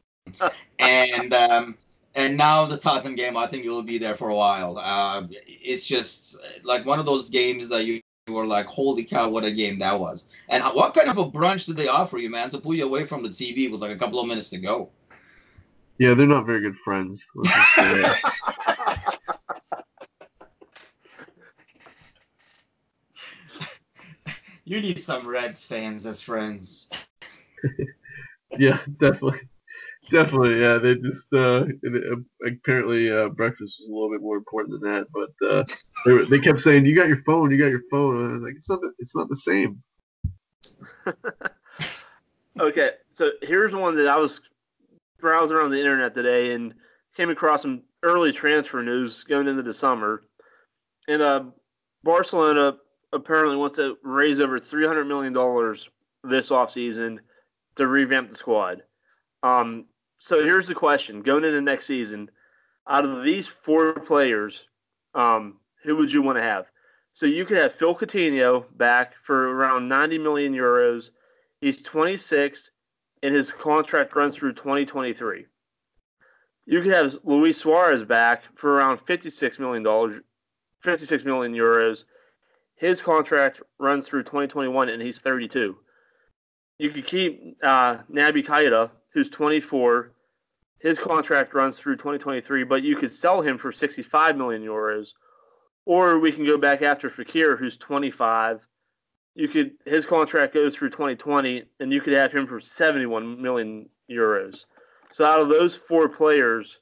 Speaker 2: And now the Tottenham game, I think it will be there for a while. It's just like one of those games that you were like, holy cow, what a game that was. And what kind of a brunch did they offer you, man, to pull you away from the TV with like a couple of minutes to go?
Speaker 3: Yeah, they're not very good friends.
Speaker 2: You need some Reds fans as friends.
Speaker 3: Yeah, definitely. Yeah, they just apparently breakfast was a little bit more important than that. But they kept saying, "You got your phone. You got your phone." And I was like, "It's not the same."
Speaker 1: Okay, so here's one that I was browsing around the internet today and came across some early transfer news going into the summer, and Barcelona apparently wants to raise over $300 million this offseason to revamp the squad. So here's the question. Going into next season, out of these four players, who would you want to have? So you could have Phil Coutinho back for around 90 million euros. He's 26, and his contract runs through 2023. You could have Luis Suarez back for around $56 million, 56 million euros. His contract runs through 2021, and he's 32. You could keep Naby Keita, who's 24. His contract runs through 2023, but you could sell him for 65 million euros. Or we can go back after Fekir, who's 25. His contract goes through 2020, and you could have him for 71 million euros. So out of those four players,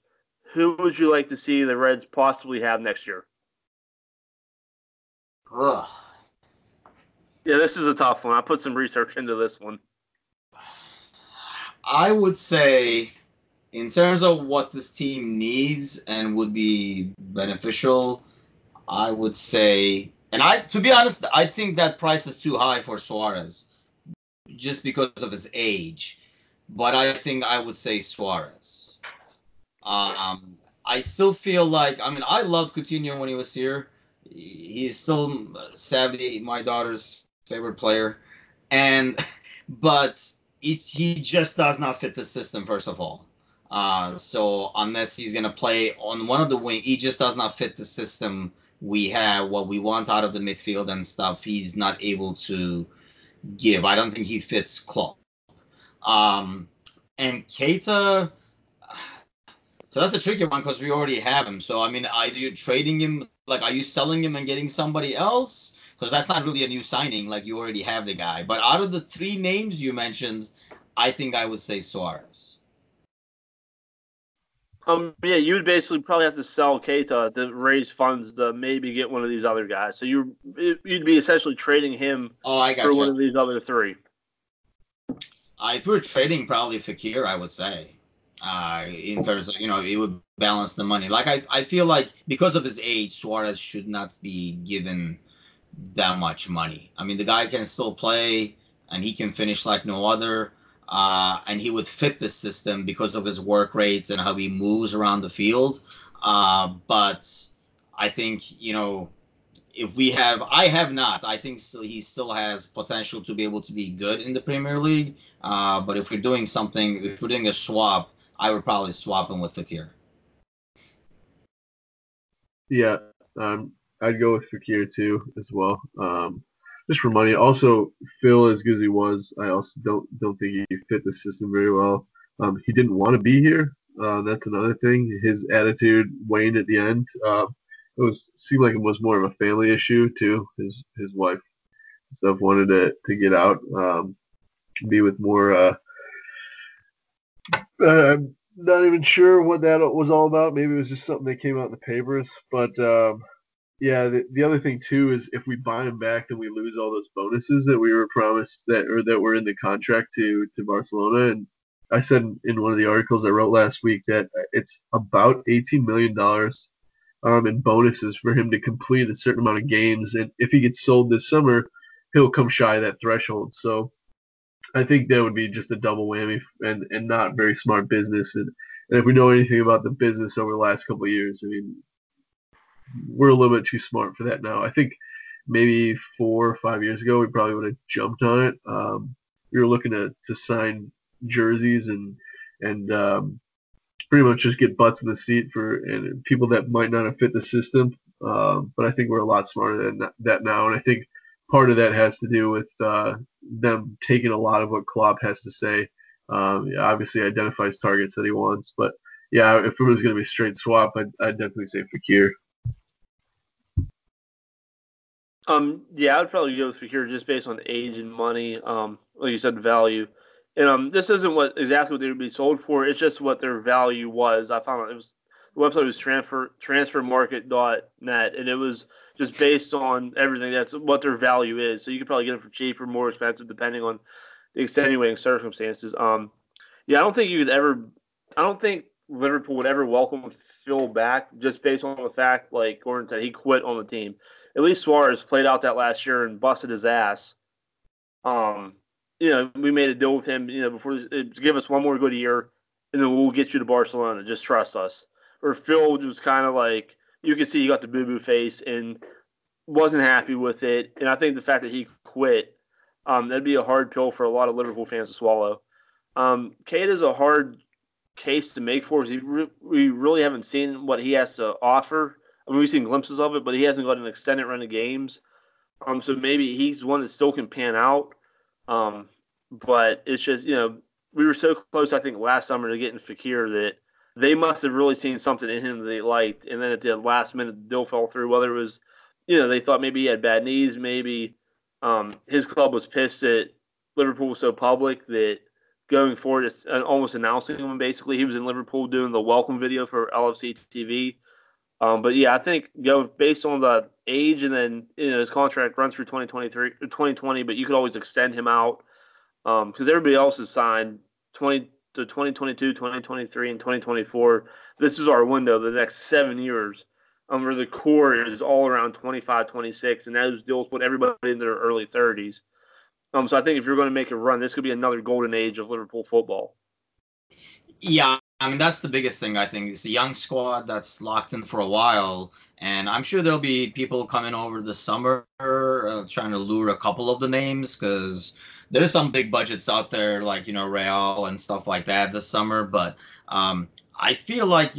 Speaker 1: who would you like to see the Reds possibly have next year?
Speaker 2: Ugh.
Speaker 1: Yeah, this is a tough one. I put some research into this one.
Speaker 2: I would say, in terms of what this team needs and would be beneficial, I would say, and to be honest, I think that price is too high for Suarez, just because of his age. But I think I would say Suarez. I still feel like, I mean, I loved Coutinho when he was here. He's still sadly my daughter's favorite player, but he just does not fit the system, first of all. So unless he's gonna play on one of the wing, he just does not fit the system we have, what we want out of the midfield and stuff. He's not able to give. I don't think he fits Klopp. And Keita, so that's a tricky one because we already have him. So I mean, are you trading him? Like, are you selling him and getting somebody else? Because that's not really a new signing. Like, you already have the guy. But out of the three names you mentioned, I think I would say Suarez.
Speaker 1: Yeah, you would basically probably have to sell Keita to raise funds to maybe get one of these other guys. So you'd be essentially trading him
Speaker 2: Oh, I
Speaker 1: for one
Speaker 2: gotcha.
Speaker 1: of these other three.
Speaker 2: If we're trading probably Fekir, I would say. In terms of, it would balance the money. Like, I feel like because of his age, Suarez should not be given that much money. I mean, the guy can still play and he can finish like no other. And he would fit the system because of his work rates and how he moves around the field. But I think, if we have, I have not. I think he still has potential to be able to be good in the Premier League. But if we're doing something, if we're doing a swap, I would probably swap him with Fekir.
Speaker 3: Yeah, I'd go with Fakir too as well. Just for money. Also, Phil, as good as he was, I also don't think he fit the system very well. He didn't want to be here. That's another thing. His attitude waned at the end. Seemed like it was more of a family issue too. His wife and stuff wanted to get out, be with more. I'm not even sure what that was all about. Maybe it was just something that came out in the papers. But yeah, the other thing too is if we buy him back, then we lose all those bonuses that we were promised that were in the contract to Barcelona. And I said in one of the articles I wrote last week that it's about $18 million in bonuses for him to complete a certain amount of games. And if he gets sold this summer, he'll come shy of that threshold. So I think that would be just a double whammy and not very smart business. And if we know anything about the business over the last couple of years, I mean, we're a little bit too smart for that now. I think maybe 4 or 5 years ago, we probably would have jumped on it. We were looking to sign jerseys and pretty much just get butts in the seat for and people that might not have fit the system. But I think we're a lot smarter than that now, and I think part of that has to do with them taking a lot of what Klopp has to say. Obviously, identifies targets that he wants, but yeah, if it was going to be straight swap, I'd definitely say Fakir.
Speaker 1: Yeah, I'd probably go with Fekir just based on age and money. Like you said, value. And this isn't exactly what they would be sold for. It's just what their value was. I found it was the website was transfermarket.net, and it was just based on everything. That's what their value is. So you could probably get them for cheaper, more expensive, depending on the extenuating circumstances. Yeah, I don't think you could ever. I don't think Liverpool would ever welcome Phil back just based on the fact, like Gordon said, he quit on the team. At least Suarez played out that last year and busted his ass. We made a deal with him, before give us one more good year, and then we'll get you to Barcelona. Just trust us. Or Phil was kind of like you could see he got the boo boo face and wasn't happy with it. And I think the fact that he quit, that'd be a hard pill for a lot of Liverpool fans to swallow. Kate is a hard case to make for us. We really haven't seen what he has to offer. I mean, we've seen glimpses of it, but he hasn't got an extended run of games. So maybe he's one that still can pan out. But it's just, we were so close, I think, last summer to getting Fekir that they must have really seen something in him that they liked. And then at the last minute, the deal fell through. Whether it was, they thought maybe he had bad knees, maybe his club was pissed that Liverpool was so public that going forward, it's almost announcing him. Basically, he was in Liverpool doing the welcome video for LFC TV. But yeah, I think based on the age and then his contract runs through 2023 or 2020, but you could always extend him out because everybody else is signed 2022, 2023, and 2024. This is our window, the next 7 years, where the core is all around 25, 26, and those deals put everybody in their early 30s. So I think if you're going to make a run, this could be another golden age of Liverpool football.
Speaker 2: Yeah, I mean, that's the biggest thing, I think. It's a young squad that's locked in for a while. And I'm sure there'll be people coming over the summer trying to lure a couple of the names because there's some big budgets out there like, Real and stuff like that this summer. But I feel like,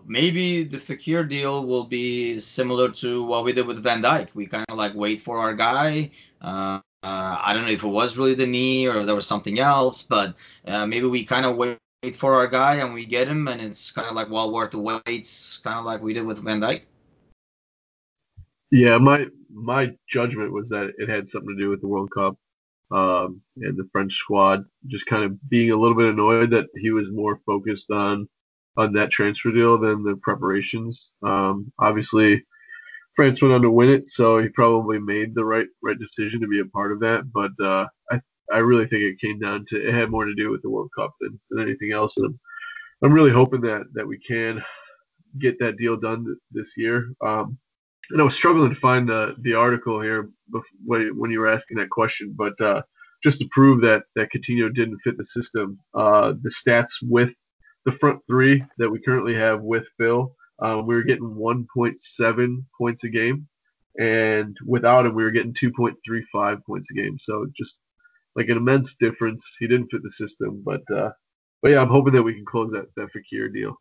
Speaker 2: maybe the Fekir deal will be similar to what we did with Van Dijk. We kind of like wait for our guy. I don't know if it was really the knee or there was something else, but maybe we kind of wait for our guy and we get him, and it's kind of like well worth the wait, kind of like we did with Van Dijk.
Speaker 3: Yeah, my judgment was that it had something to do with the World Cup, and the French squad just kind of being a little bit annoyed that he was more focused on that transfer deal than the preparations. Obviously, France went on to win it, so he probably made the right decision to be a part of that. But I really think it came down to it had more to do with the World Cup than anything else. And I'm really hoping that we can get that deal done this year. And I was struggling to find the article here when you were asking that question, but just to prove that Coutinho didn't fit the system, the stats with the front three that we currently have with Phil, we were getting 1.7 points a game, and without him, we were getting 2.35 points a game. So just like an immense difference. He didn't fit the system, but yeah, I'm hoping that we can close that Fekir deal.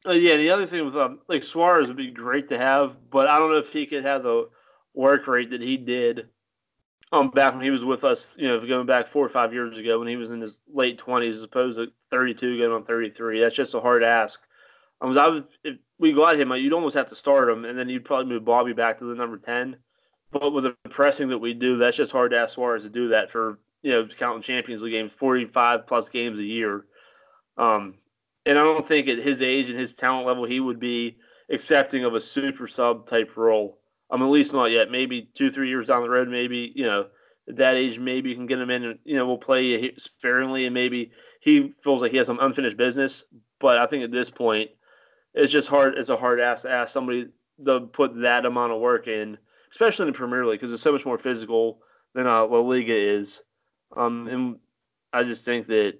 Speaker 1: Yeah, the other thing with like Suarez would be great to have, but I don't know if he could have the work rate that he did back when he was with us, going back 4 or 5 years ago when he was in his late 20s as opposed to 32 going on 33. That's just a hard ask. If we got him, you'd almost have to start him, and then you'd probably move Bobby back to the number 10. But with the pressing that we do, that's just hard to ask Suarez to do that for, counting Champions League games, 45-plus games a year. And I don't think at his age and his talent level he would be accepting of a super sub type role. At least not yet. Maybe 2-3 years down the road, maybe at that age, maybe you can get him in and we'll play sparingly, and maybe he feels like he has some unfinished business. But I think at this point, it's just hard. It's a hard ask to ask somebody to put that amount of work in, especially in the Premier League because it's so much more physical than La Liga is. And I just think that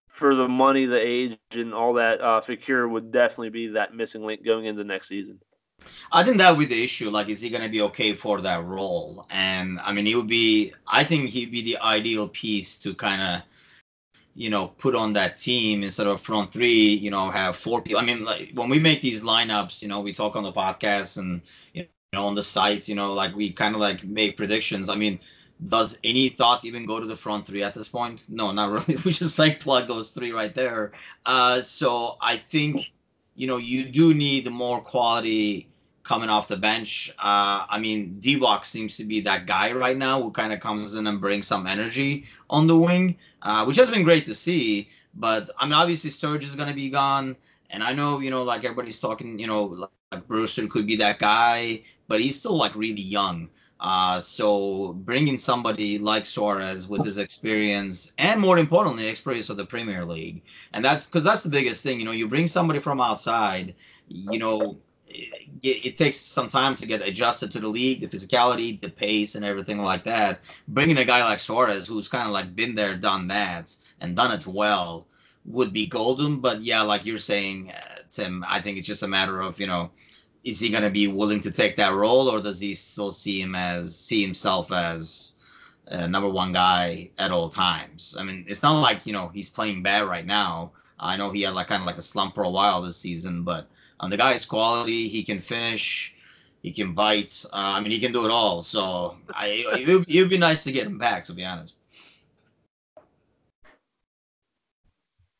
Speaker 1: for the money, the age, and all that, Fekir would definitely be that missing link going into next season.
Speaker 2: I think that would be the issue. Like, is he going to be okay for that role? And I mean, I think he'd be the ideal piece to kind of, put on that team instead of front three, have 4 people. I mean, like when we make these lineups, we talk on the podcast and, on the sites, like we kind of like make predictions. I mean, does any thought even go to the front three at this point? No, not really. We just like plug those 3 right there. So I think, you do need more quality coming off the bench. I mean, D-Block seems to be that guy right now who kind of comes in and brings some energy on the wing, which has been great to see. But I mean, obviously Sturridge is going to be gone. And I know, like everybody's talking, like Brewster could be that guy, but he's still like really young. So bringing somebody like Suarez with his experience and more importantly, experience of the Premier League. And that's because that's the biggest thing, you bring somebody from outside, it takes some time to get adjusted to the league, the physicality, the pace and everything like that. Bringing a guy like Suarez, who's kind of like been there, done that and done it well would be golden. But yeah, like you're saying, Tim, I think it's just a matter of, is he going to be willing to take that role, or does he still see himself as number one guy at all times? I mean, it's not like he's playing bad right now. I know he had like kind of like a slump for a while this season, but the guy's quality. He can finish, he can bite. I mean, he can do it all. So it would be nice to get him back, to be honest.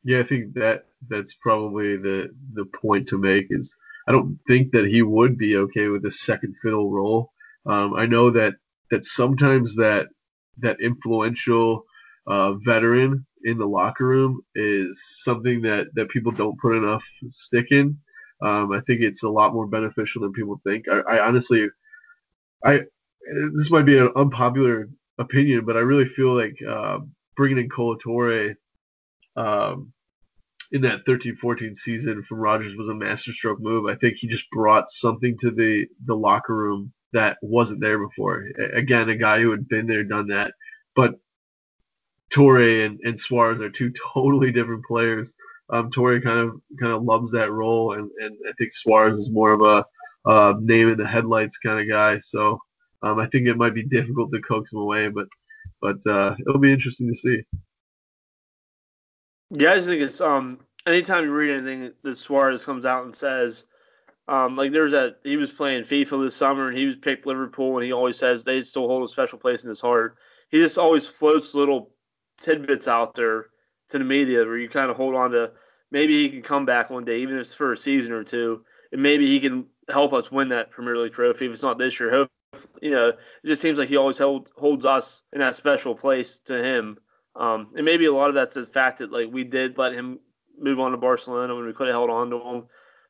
Speaker 3: Yeah, I think that's probably the point to make is I don't think that he would be okay with a second fiddle role. I know that sometimes that influential veteran in the locker room is something that people don't put enough stick in. I think it's a lot more beneficial than people think. I honestly, this might be an unpopular opinion, but I really feel like bringing in Colo Touré in that 13-14 season from Rodgers was a masterstroke move. I think he just brought something to the locker room that wasn't there before. Again, a guy who had been there, done that. But Touré and Suarez are 2 totally different players. Touré kind of loves that role, and I think Suarez is more of a name in the headlights kind of guy. So I think it might be difficult to coax him away, but it'll be interesting to see.
Speaker 1: Yeah, I just think it's anytime you read anything that Suarez comes out and says, Like there's that he was playing FIFA this summer and he was picked Liverpool and he always says they still hold a special place in his heart. He just always floats little tidbits out there to the media where you kind of hold on to maybe he can come back one day, even if it's for a season or two, and maybe he can help us win that Premier League trophy. If it's not this year, hope it just seems like he always holds us in that special place to him. And maybe a lot of that's the fact that like we did let him move on to Barcelona when we could have held on to him.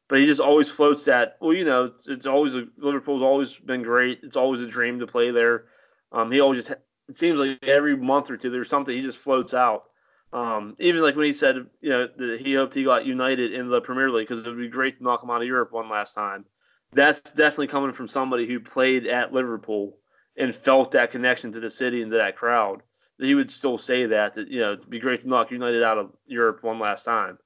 Speaker 1: But he just always floats that. Well, it's always Liverpool's always been great. It's always a dream to play there. He always just it seems like every month or two there's something he just floats out. Even like when he said that he hoped he got United in the Premier League because it would be great to knock him out of Europe one last time. That's definitely coming from somebody who played at Liverpool and felt that connection to the city and to that crowd. That he would still say that it'd be great to knock United out of Europe one last time.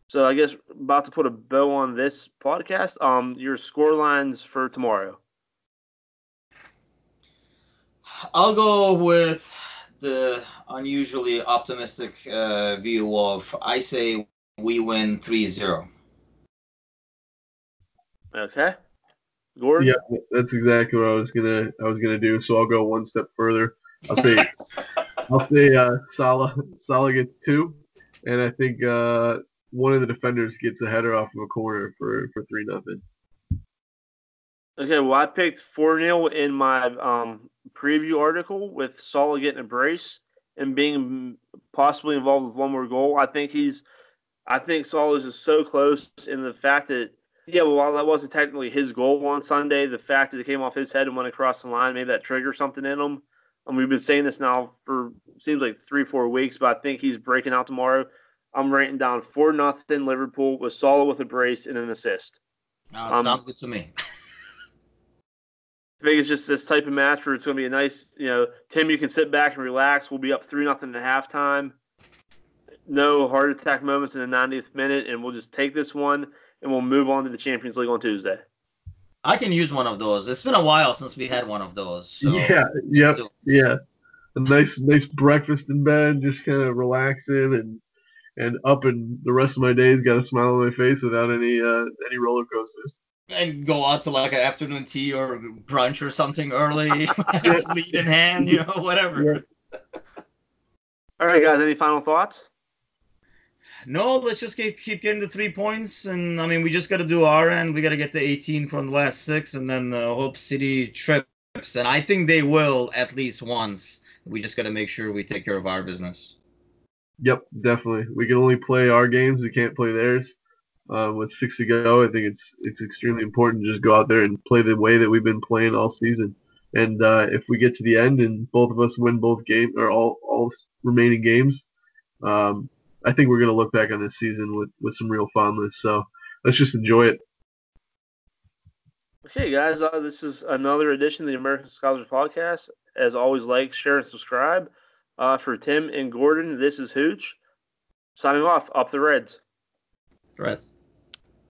Speaker 1: So I guess about to put a bow on this podcast. Your score lines for tomorrow.
Speaker 2: I'll go with the unusually optimistic view of I say we win 3-0.
Speaker 1: Okay. Gordon?
Speaker 3: Yeah, that's exactly what I was gonna do. So I'll go one step further. I'll say Salah gets 2, and I think one of the defenders gets a header off of a corner for 3-0.
Speaker 1: Okay, well I picked 4-0 in my preview article with Salah getting a brace and being possibly involved with one more goal. I think Salah is just so close in the fact that while that wasn't technically his goal on Sunday, the fact that it came off his head and went across the line, maybe that triggered something in him. And we've been saying this now for seems like 3-4 weeks, but I think he's breaking out tomorrow. I'm writing down 4-0 Liverpool with Salah with a brace and an assist.
Speaker 2: Sounds good to me.
Speaker 1: I think it's just this type of match where it's going to be a nice, Tim, you can sit back and relax. We'll be up 3-0 at halftime. No heart attack moments in the 90th minute, and we'll just take this one, and we'll move on to the Champions League on Tuesday.
Speaker 2: I can use one of those. It's been a while since we had one of those. So
Speaker 3: yeah. A nice breakfast in bed, just kind of relaxing and up, and the rest of my days got a smile on my face without any roller coasters.
Speaker 2: And go out to like an afternoon tea or brunch or something early, lead in hand, whatever.
Speaker 3: Yeah.
Speaker 1: All right, guys, any final thoughts?
Speaker 2: No, let's just keep getting the 3 points. And, I mean, we just got to do our end. We got to get the 18 from the last 6 and then hope City trips. And I think they will at least once. We just got to make sure we take care of our business.
Speaker 3: Yep, definitely. We can only play our games. We can't play theirs. With 6 to go, I think it's extremely important to just go out there and play the way that we've been playing all season. And if we get to the end and both of us win both games or all remaining games, I think we're going to look back on this season with some real fondness. So let's just enjoy it.
Speaker 1: Okay, guys, this is another edition of the American Scholars Podcast. As always, like, share, and subscribe. For Tim and Gordon, this is Hooch. Signing off. Up the Reds.
Speaker 2: Reds.